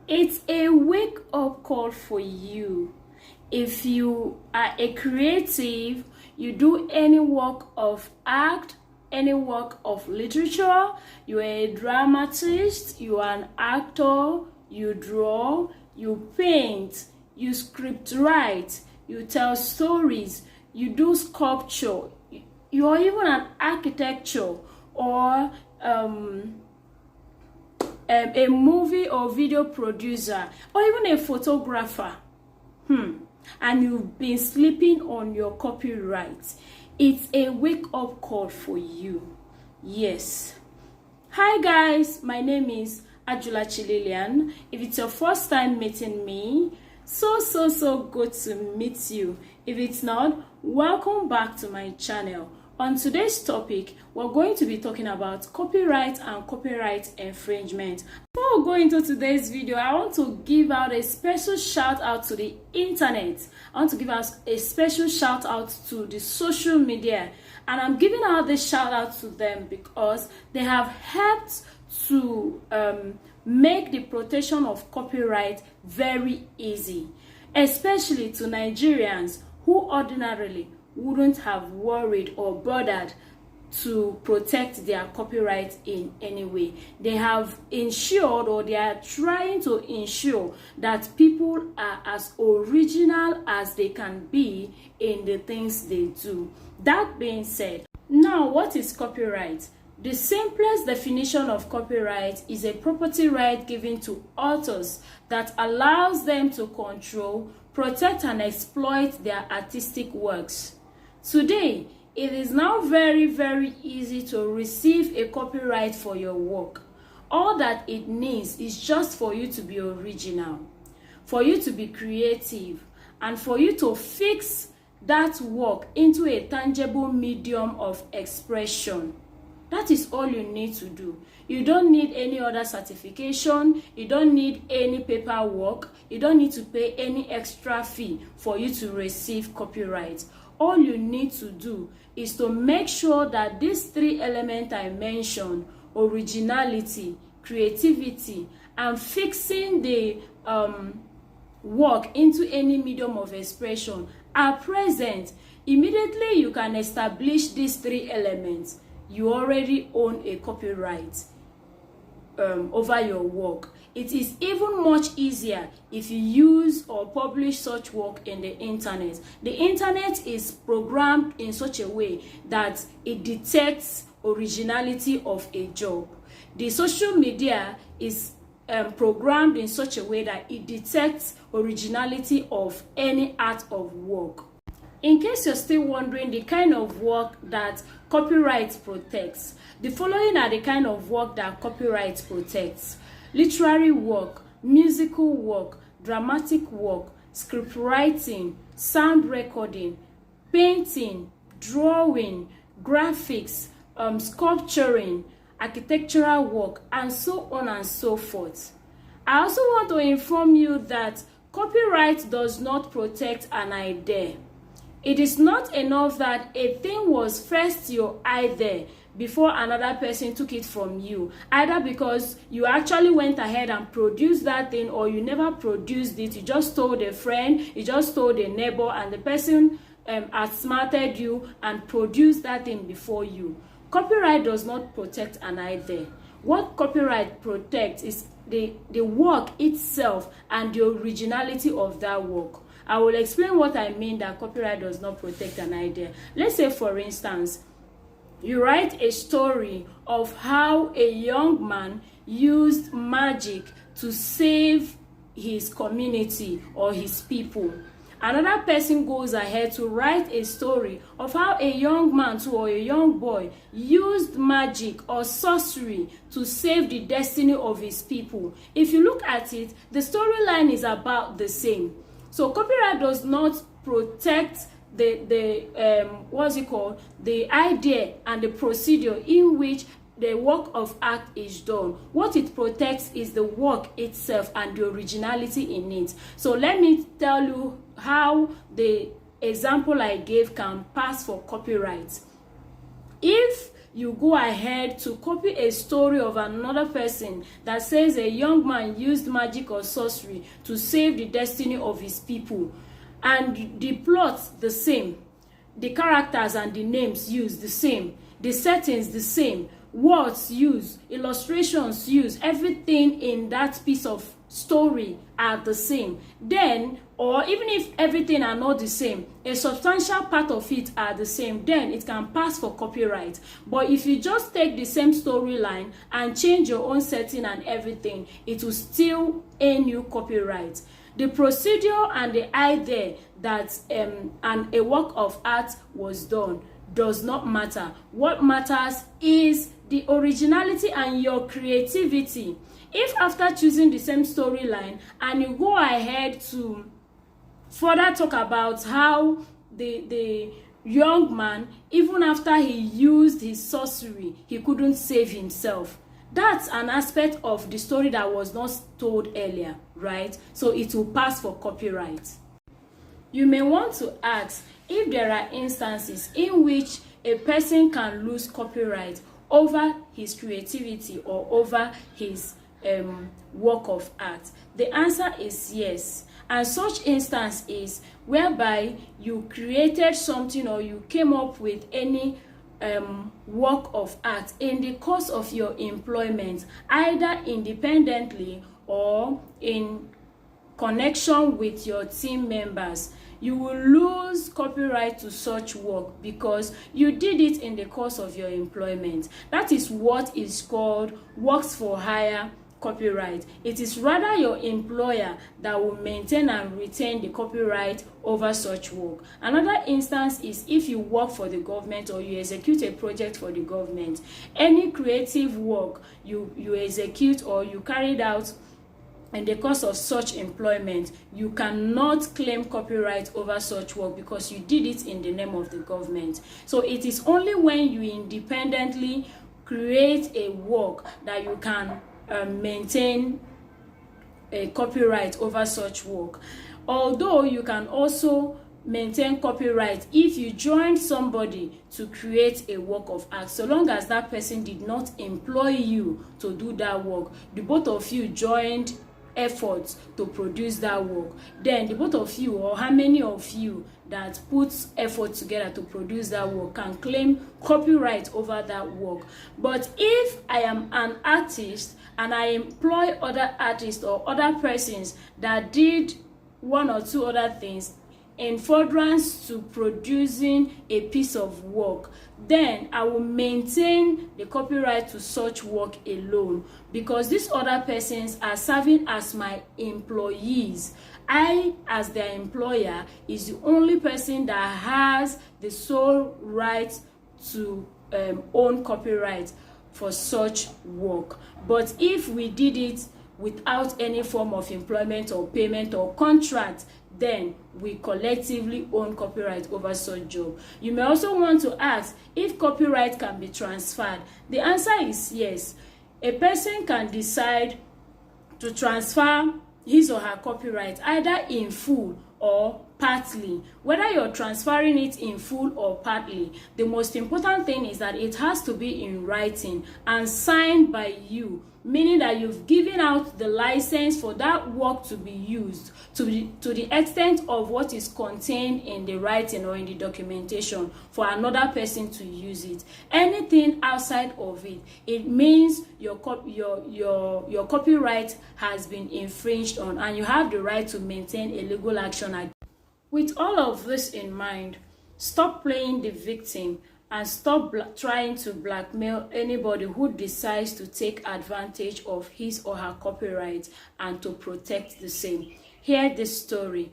It's a wake-up call for you. If you are a creative, you do any work of art, any work of literature, you are a dramatist, you are an actor, you draw, you paint, you script write, you tell stories, you do sculpture, you are even an architecture or a movie or video producer or even a photographer, and you've been sleeping on your copyright, it's a wake-up call for you. Yes. Hi guys, my name is Ajulachi Lillian. If it's your first time meeting me, so good to meet you. If it's not, welcome back to my channel. On today's topic, we're going to be talking about copyright and copyright infringement. Before we go into today's video, I want to give out a special shout out to the internet. I want to give us a special shout out to the social media. And I'm giving out this shout out to them because they have helped to make the protection of copyright very easy, especially to Nigerians who ordinarily wouldn't have worried or bothered to protect their copyright in any way. They have ensured, or they are trying to ensure, that people are as original as they can be in the things they do. That being said, now what is copyright? The simplest definition of copyright is a property right given to authors that allows them to control, protect, and exploit their artistic works. Today, it is now very easy to receive a copyright for your work. All that it needs is just for you to be original, for you to be creative, and for you to fix that work into a tangible medium of expression. That is all you need to do. You don't need any other certification. You don't need any paperwork. You don't need to pay any extra fee for you to receive copyright. All you need to do is to make sure that these three elements I mentioned, originality, creativity, and fixing the work into any medium of expression, are present. Immediately you can establish these three elements, you already own a copyright over your work. It is even much easier if you use or publish such work in the internet. The internet is programmed in such a way that it detects originality of a job. The social media is programmed in such a way that it detects originality of any art of work. In case you're still wondering the kind of work that copyright protects, the following are the kind of work that copyright protects: literary work, musical work, dramatic work, script writing, sound recording, painting, drawing, graphics, sculpturing, architectural work, and so on and so forth. I also want to inform you that copyright does not protect an idea. It is not enough that a thing was first your idea before another person took it from you, either because you actually went ahead and produced that thing, or you never produced it, you just told a friend, you just told a neighbor, and the person outsmarted you and produced that thing before you. Copyright does not protect an idea. What copyright protects is the work itself and the originality of that work. I will explain what I mean that copyright does not protect an idea. Let's say, for instance, you write a story of how a young man used magic to save his community or his people. Another person goes ahead to write a story of how a young man too, or a young boy, used magic or sorcery to save the destiny of his people. If you look at it, the storyline is about the same. So copyright does not protect the idea and the procedure in which the work of art is done. What it protects is the work itself and the originality in it. So let me tell you how the example I gave can pass for copyright. If you go ahead to copy a story of another person that says a young man used magic or sorcery to save the destiny of his people, and the plot the same, the characters and the names used the same, the settings the same, words used, illustrations used, everything in that piece of story are the same, then, or even if everything are not the same, a substantial part of it are the same, then it can pass for copyright. But if you just take the same storyline and change your own setting and everything, it will still earn you copyright. The procedure and the idea that a work of art was done does not matter. What matters is the originality and your creativity. If after choosing the same storyline and you go ahead to further talk about how the young man, even after he used his sorcery, he couldn't save himself, that's an aspect of the story that was not told earlier, right? So it will pass for copyright. You may want to ask if there are instances in which a person can lose copyright over his creativity or over his work of art. The answer is yes. And such instance is whereby you created something or you came up with any work of art in the course of your employment, either independently or in connection with your team members. You will lose copyright to such work because you did it in the course of your employment. That is what is called works for hire copyright. It is rather your employer that will maintain and retain the copyright over such work. Another instance is if you work for the government or you execute a project for the government. Any creative work you execute or you carried out in the course of such employment, you cannot claim copyright over such work because you did it in the name of the government. So it is only when you independently create a work that you can maintain a copyright over such work. Although you can also maintain copyright if you join somebody to create a work of art, so long as that person did not employ you to do that work. The both of you joined efforts to produce that work, then the both of you, or how many of you that puts effort together to produce that work, can claim copyright over that work. But if I am an artist and I employ other artists or other persons that did one or two other things in furtherance to producing a piece of work, then I will maintain the copyright to such work alone, because these other persons are serving as my employees. I, as their employer, is the only person that has the sole right to own copyright for such work. But if we did it without any form of employment or payment or contract, then we collectively own copyright over such job. You may also want to ask if copyright can be transferred. The answer is yes. A person can decide to transfer his or her copyright either in full or partly. Whether you're transferring it in full or partly, the most important thing is that it has to be in writing and signed by you, meaning that you've given out the license for that work to be used to the extent of what is contained in the writing or in the documentation for another person to use it. Anything outside of it, it means your copyright has been infringed on, and you have the right to maintain a legal action. With all of this in mind, stop playing the victim and stop trying to blackmail anybody who decides to take advantage of his or her copyright and to protect the same. Hear this story.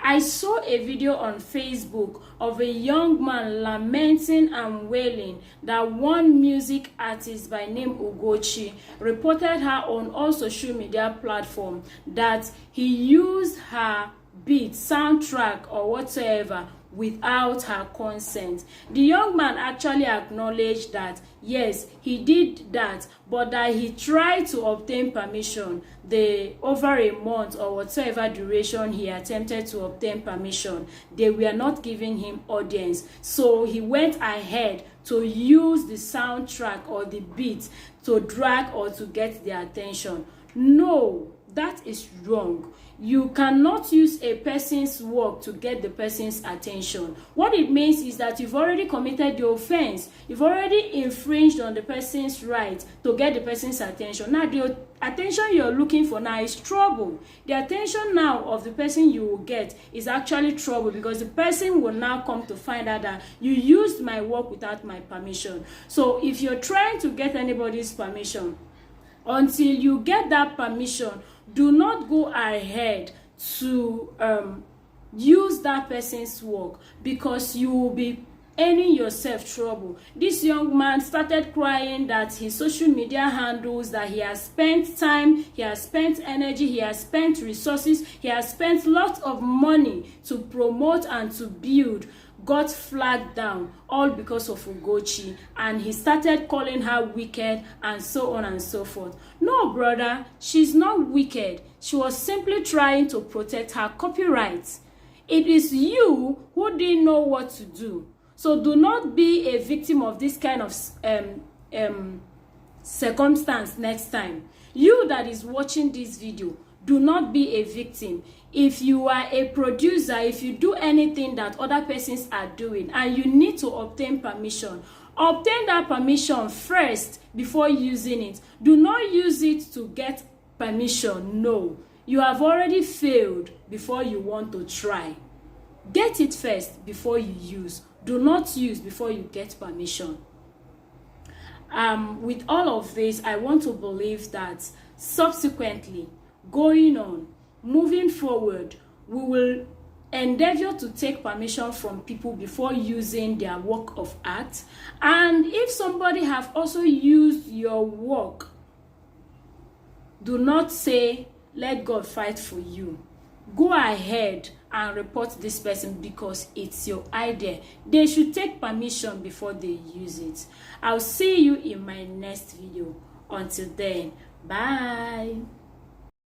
I saw a video on Facebook of a young man lamenting and wailing that one music artist by name Ugochi reported her on all social media platforms that he used her beat, soundtrack, or whatsoever without her consent. The young man actually acknowledged that yes, he did that, but that he tried to obtain permission over a month or whatever duration he attempted to obtain permission. They were not giving him audience, so he went ahead to use the soundtrack or the beat to drag or to get their attention. No, that is wrong. You cannot use a person's work to get the person's attention. What it means is that you've already committed the offense. You've already infringed on the person's right to get the person's attention. Now, the attention you're looking for now is trouble. The attention now of the person you will get is actually trouble, because the person will now come to find out that you used my work without my permission. So if you're trying to get anybody's permission, until you get that permission, do not go ahead to use that person's work, because you will be earning yourself trouble. This young man started crying that his social media handles, that he has spent time, he has spent energy, he has spent resources, he has spent lots of money to promote and to build, got flagged down, all because of Ugochi, and he started calling her wicked and so on and so forth. No, brother, she's not wicked. She was simply trying to protect her copyright. It is you who didn't know what to do. So do not be a victim of this kind of circumstance next time. You that is watching this video, do not be a victim. If you are a producer, if you do anything that other persons are doing and you need to obtain permission, obtain that permission first before using it. Do not use it to get permission. No, you have already failed before you want to try. Get it first before you use. Do not use before you get permission. With all of this, I want to believe that subsequently, going on, moving forward, we will endeavor to take permission from people before using their work of art. And if somebody have also used your work, do not say, let God fight for you. Go ahead and report this person, because it's your idea. They should take permission before they use it. I'll see you in my next video. Until then, bye.